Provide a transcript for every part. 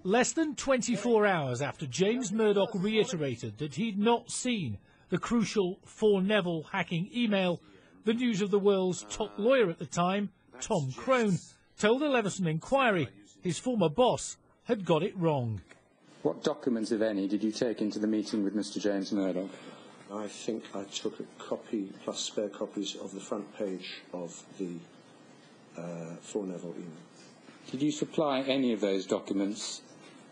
Less than 24 hours after James Murdoch reiterated that he'd not seen the crucial For Neville hacking email, the News of the World's top lawyer at the time, Tom Crone, told the Leveson Inquiry his former boss had got it wrong. What documents, if any, did you take into the meeting with Mr. James Murdoch? I think I took a copy plus spare copies of the front page of the For Neville email. Did you supply any of those documents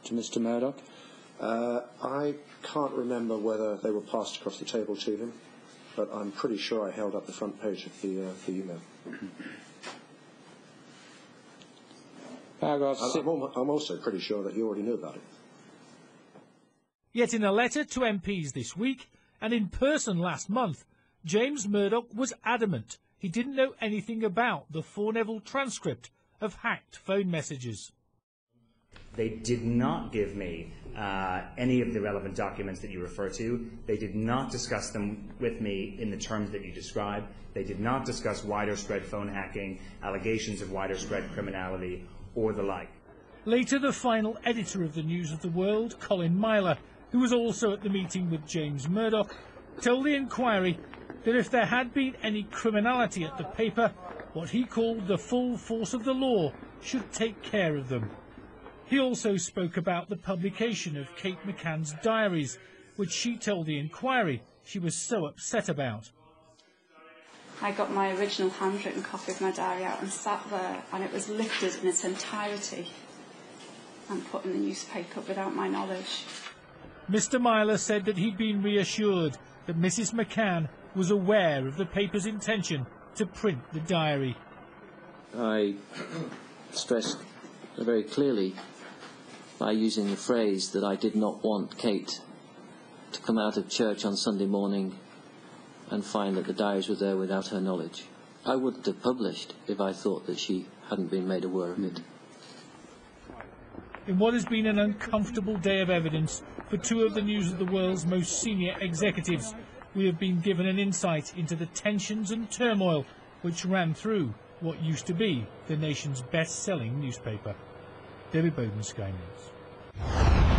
to Mr. Murdoch? I can't remember whether they were passed across the table to him, but I'm pretty sure I held up the front page of the email. I'm also pretty sure that he already knew about it. Yet in a letter to MPs this week and in person last month, James Murdoch was adamant he didn't know anything about the For Neville transcript of hacked phone messages. They did not give me any of the relevant documents that you refer to. They did not discuss them with me in the terms that you describe. They did not discuss wider spread phone hacking, allegations of wider spread criminality, or the like. Later, the final editor of the News of the World, Colin Myler, who was also at the meeting with James Murdoch, told the Inquiry that if there had been any criminality at the paper, what he called the full force of the law should take care of them. He also spoke about the publication of Kate McCann's diaries, which she told the Inquiry she was so upset about. I got my original handwritten copy of my diary out and sat there, and it was lifted in its entirety and put in the newspaper without my knowledge. Mr. Myler said that he'd been reassured that Mrs. McCann was aware of the paper's intention to print the diary. I stressed very clearly by using the phrase that I did not want Kate to come out of church on Sunday morning and find that the diaries were there without her knowledge. I wouldn't have published if I thought that she hadn't been made aware of it. In what has been an uncomfortable day of evidence for two of the News of the World's most senior executives, we have been given an insight into the tensions and turmoil which ran through what used to be the nation's best-selling newspaper. David Bowden, Sky News.